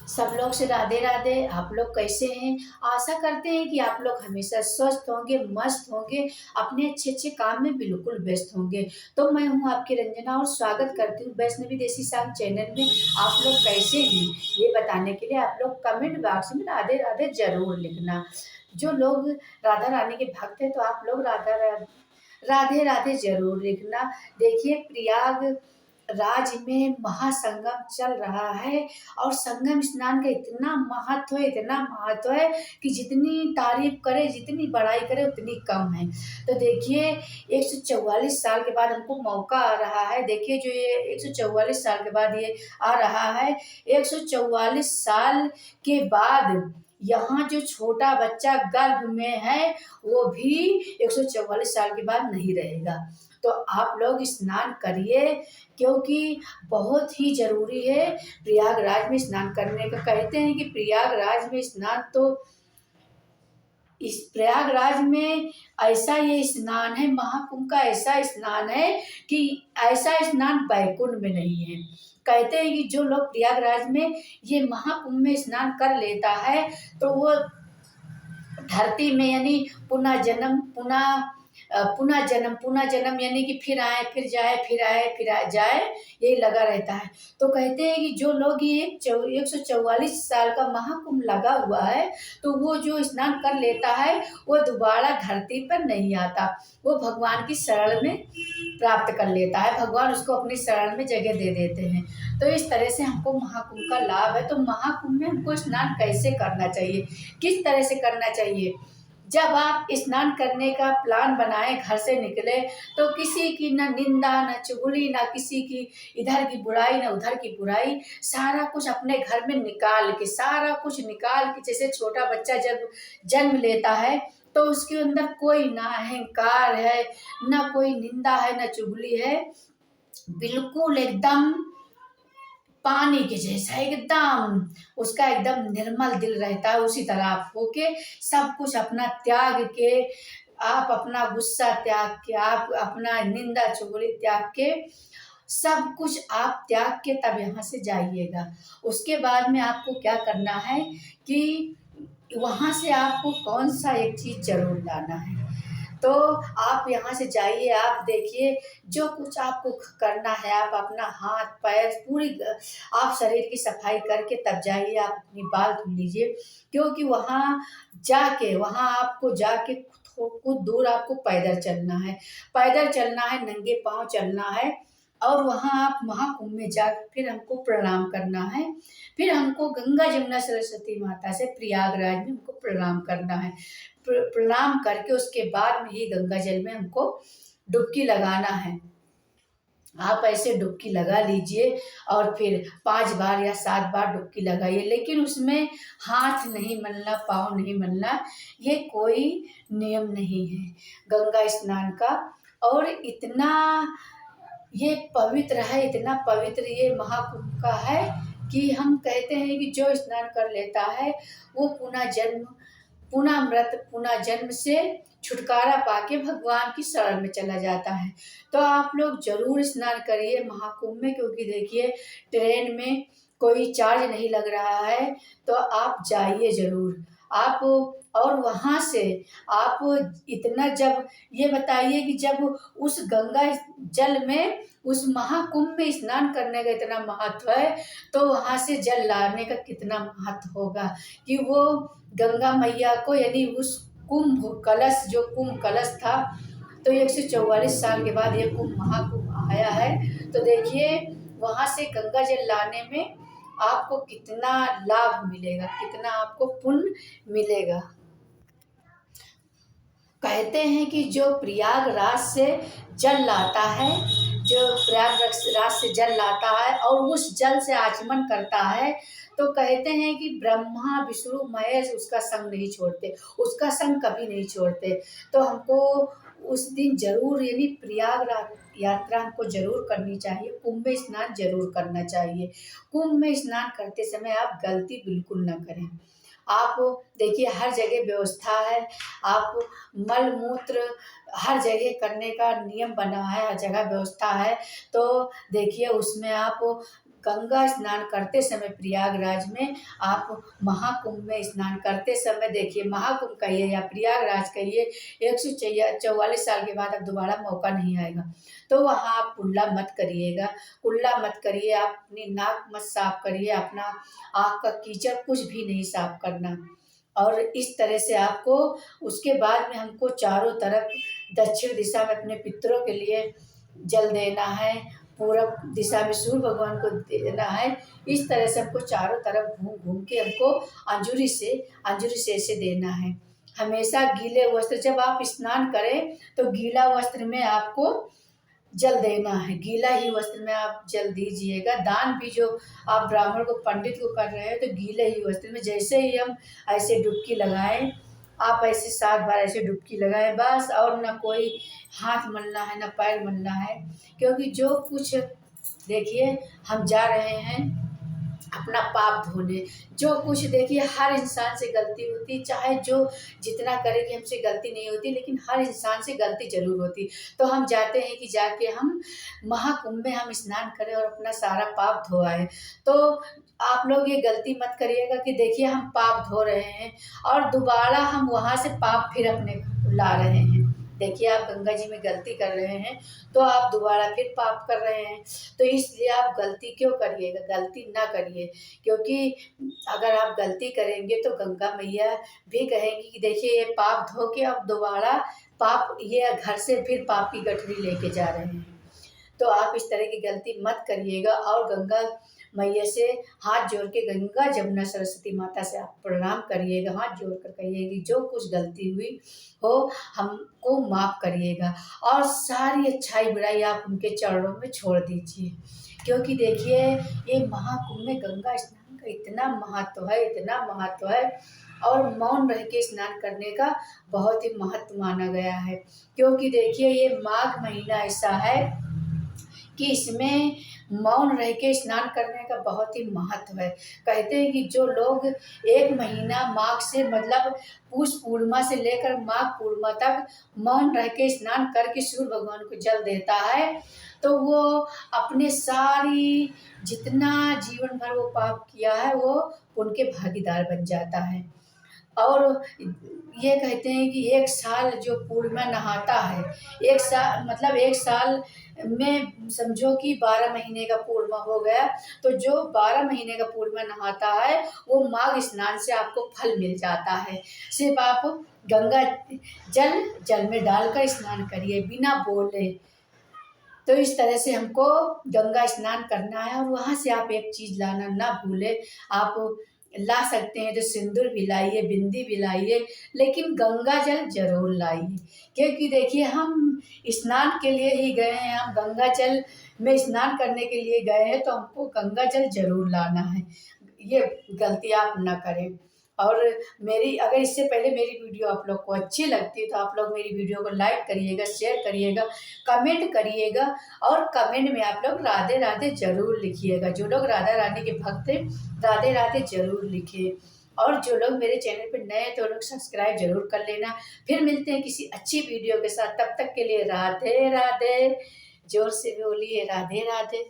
सब लोग से राधे राधे। आप लोग कैसे हैं? आशा करते हैं कि आप लोग हमेशा स्वस्थ होंगे, मस्त होंगे, अपने अच्छे-अच्छे काम में बिल्कुल व्यस्त होंगे। तो मैं हूँ आपकी रंजना और स्वागत करती हूँ वैष्णवी देसी साग चैनल में। आप लोग कैसे हैं? ये बताने के लिए आप लोग कमेंट बॉक्स में राधे राधे ज़रूर लिखना। जो लोग राधा रानी के भक्त हैं तो आप लोग राधे राधे ज़रूर लिखना। देखिए प्रयाग राज में महासंगम चल रहा है और संगम स्नान का इतना महत्व है कि जितनी तारीफ करे, जितनी बड़ाई करे उतनी कम है। तो देखिए 144 साल के बाद हमको मौका आ रहा है। देखिए जो ये 144 साल के बाद ये आ रहा है, 144 साल के बाद यहाँ जो छोटा बच्चा गर्भ में है वो भी 144 साल के बाद नहीं रहेगा। तो आप लोग स्नान करिए क्योंकि बहुत ही ज़रूरी है प्रयागराज में स्नान करने का। कहते हैं कि प्रयागराज में स्नान तो इस प्रयागराज में ऐसा ये स्नान है, महाकुंभ का ऐसा स्नान है कि ऐसा स्नान बैकुंठ में नहीं है। कहते हैं कि जो लोग प्रयागराज में ये महाकुंभ में स्नान कर लेता है तो वो धरती में यानी पुनः जन्म यानी कि फिर आए फिर जाए, फिर आए फिर जाए, यही लगा रहता है। तो कहते हैं कि जो लोग ये 144 साल का महाकुंभ लगा हुआ है तो वो जो स्नान कर लेता है वो दोबारा धरती पर नहीं आता, वो भगवान की शरण में प्राप्त कर लेता है, भगवान उसको अपनी शरण में जगह दे देते हैं। तो इस तरह से हमको महाकुंभ का लाभ है। तो महाकुंभ में हमको स्नान कैसे करना चाहिए, किस तरह से करना चाहिए? जब आप स्नान करने का प्लान बनाए, घर से निकले, तो किसी की न निंदा, न चुगली, न किसी की इधर की बुराई, न उधर की बुराई, सारा कुछ अपने घर में निकाल के, सारा कुछ निकाल के, जैसे छोटा बच्चा जब जन्म लेता है तो उसके अंदर कोई ना अहंकार है, ना कोई निंदा है, ना चुगली है, बिल्कुल एकदम पानी के जैसा एकदम उसका एकदम निर्मल दिल रहता है। उसी तरह आप होके सब कुछ अपना त्याग के, आप अपना गुस्सा त्याग के, आप अपना निंदा चुगली त्याग के, सब कुछ आप त्याग के तब यहाँ से जाइएगा। उसके बाद में आपको क्या करना है कि वहाँ से आपको कौन सा एक चीज़ ज़रूर लाना है। तो आप यहाँ से जाइए, आप देखिए जो कुछ आपको करना है, आप अपना हाथ पैर आप शरीर की सफाई करके तब जाइए, आप अपनी बाल धुल लीजिए। क्योंकि वहाँ आपको जाके कुछ दूर आपको पैदल चलना है, नंगे पाँव चलना है और वहाँ आप महाकुंभ में जा फिर हमको प्रणाम करना है। फिर हमको गंगा जमुना सरस्वती माता से प्रयागराज में हमको प्रणाम करना है। प्रणाम करके उसके बाद में ही गंगा जल में हमको डुबकी लगाना है। आप ऐसे डुबकी लगा लीजिए और फिर 5 बार या 7 बार डुबकी लगाइए, लेकिन उसमें हाथ नहीं मलना, पाँव नहीं मलना, ये कोई नियम नहीं है गंगा स्नान का। और इतना ये पवित्र है, इतना पवित्र ये महाकुंभ का है कि हम कहते हैं कि जो स्नान कर लेता है वो पुनः जन्म से छुटकारा पाके भगवान की शरण में चला जाता है। तो आप लोग जरूर स्नान करिए महाकुंभ में, क्योंकि देखिए ट्रेन में कोई चार्ज नहीं लग रहा है, तो आप जाइए जरूर आप। और वहाँ से आप इतना, जब ये बताइए कि जब उस गंगा जल में, उस महाकुंभ में स्नान करने का इतना महत्व है तो वहाँ से जल लाने का कितना महत्व होगा कि वो गंगा मैया को, यानी उस कुंभ कलश था, तो 144 साल के बाद ये महाकुंभ आया है। तो देखिए वहाँ से गंगा जल लाने में आपको कितना लाभ मिलेगा, कितना आपको पुण्य मिलेगा। कहते हैं कि जो प्रयागराज से जल लाता है, जो प्रयागराज से जल लाता है और उस जल से आचमन करता है, तो कहते हैं कि ब्रह्मा विष्णु महेश उसका संग नहीं छोड़ते, उसका संग कभी नहीं छोड़ते। तो हमको उस दिन जरूर, यानी प्रयागराज यात्रा हमको जरूर करनी चाहिए, कुंभ में स्नान जरूर करना चाहिए। कुंभ में स्नान करते समय आप गलती बिल्कुल ना करें। आप देखिए हर जगह व्यवस्था है, आप मल मूत्र हर जगह करने का नियम बना है, हर जगह व्यवस्था है। तो देखिए उसमें आप गंगा स्नान करते समय प्रयागराज में, आप महाकुंभ में स्नान करते समय देखिए, महाकुंभ कहिए या प्रयागराज कहिए, 144 साल के बाद अब दोबारा मौका नहीं आएगा। तो वहाँ आप कुल्ला मत करिएगा, कुल्ला मत करिए, आप अपनी नाक मत साफ करिए, अपना आँख का कीचड़ कुछ भी नहीं साफ करना। और इस तरह से आपको उसके बाद में हमको चारों तरफ दक्षिण दिशा में अपने पितरों के लिए जल देना है, पूरब दिशा में सूर्य भगवान को देना है। इस तरह से हमको चारों तरफ घूम घूम के हमको अंजूरी से ऐसे देना है। हमेशा गीले वस्त्र, जब आप स्नान करें तो गीला वस्त्र में आपको जल देना है, गीला ही वस्त्र में आप जल दीजिएगा। दान भी जो आप ब्राह्मण को, पंडित को कर रहे हैं तो गीले ही वस्त्र में, जैसे ही हम ऐसे डुबकी लगाएं, आप ऐसे 7 बार ऐसे डुबकी लगाएं बस, और ना कोई हाथ मलना है ना पैर मलना है। क्योंकि जो कुछ देखिए हम जा रहे हैं अपना पाप धोने, जो कुछ देखिए हर इंसान से गलती होती, चाहे जो जितना करे कि हमसे गलती नहीं होती, लेकिन हर इंसान से गलती जरूर होती। तो हम जाते हैं कि जाके हम महाकुंभ में हम स्नान करें और अपना सारा पाप धो आए। तो आप लोग ये गलती मत करिएगा कि देखिए हम पाप धो रहे हैं और दोबारा हम वहाँ से पाप फिर अपने ला रहे हैं। देखिए आप गंगा जी में गलती कर रहे हैं तो आप दोबारा फिर पाप कर रहे हैं। तो इसलिए आप गलती क्यों करिएगा, गलती ना करिए। क्योंकि अगर आप गलती करेंगे तो गंगा मैया भी कहेंगी कि देखिए ये पाप धो के अब दोबारा पाप, ये घर से फिर पाप की गठरी लेके जा रहे हैं। तो आप इस तरह की गलती मत करिएगा। और गंगा मैया से हाथ जोड़ के, गंगा जमुना सरस्वती माता से आप प्रणाम करिएगा, हाथ जोड़ कर कहिए कि जो कुछ गलती हुई हो हमको माफ़ करिएगा, और सारी अच्छाई बुराई आप उनके चरणों में छोड़ दीजिए। क्योंकि देखिए ये महाकुंभ में गंगा स्नान का इतना महत्व है, इतना महत्व है, और मौन रह के स्नान करने का बहुत ही महत्व माना गया है। क्योंकि देखिए ये माघ महीना ऐसा है कि इसमें मौन रह के स्नान करने का बहुत ही महत्व है। कहते हैं कि जो लोग 1 महीना माघ से, मतलब पुष पूर्णिमा से लेकर माघ पूर्णिमा तक मौन रह के स्नान करके सूर्य भगवान को जल देता है, तो वो अपने सारी जितना जीवन भर वो पाप किया है वो उनके भागीदार बन जाता है। और ये कहते हैं कि 1 साल जो पूर्णिमा नहाता है, 1 साल मतलब 1 साल में समझो कि 12 महीने का पूर्णिमा हो गया, तो जो 12 महीने का पूर्णिमा नहाता है वो माघ स्नान से आपको फल मिल जाता है। सिर्फ आप गंगा जल में डालकर स्नान करिए बिना बोले। तो इस तरह से हमको गंगा स्नान करना है। और वहाँ से आप एक चीज़ लाना ना भूलें, आप ला सकते हैं तो सिंदूर भी लाइए, बिंदी भी लाइए, लेकिन गंगा जल ज़रूर लाइए। क्योंकि देखिए हम स्नान के लिए ही गए हैं, हम गंगा जल में स्नान करने के लिए गए हैं, तो हमको गंगा जल ज़रूर लाना है। ये गलती आप ना करें। और अगर इससे पहले मेरी वीडियो आप लोग को अच्छी लगती है तो आप लोग मेरी वीडियो को लाइक करिएगा, शेयर करिएगा, कमेंट करिएगा, और कमेंट में आप लोग राधे राधे ज़रूर लिखिएगा। जो लोग राधा रानी के भक्त हैं राधे राधे ज़रूर लिखिए। और जो लोग मेरे चैनल पर नए हैं तो लोग सब्सक्राइब ज़रूर कर लेना। फिर मिलते हैं किसी अच्छी वीडियो के साथ, तब तक के लिए राधे राधे। जोर से बोलिए राधे राधे।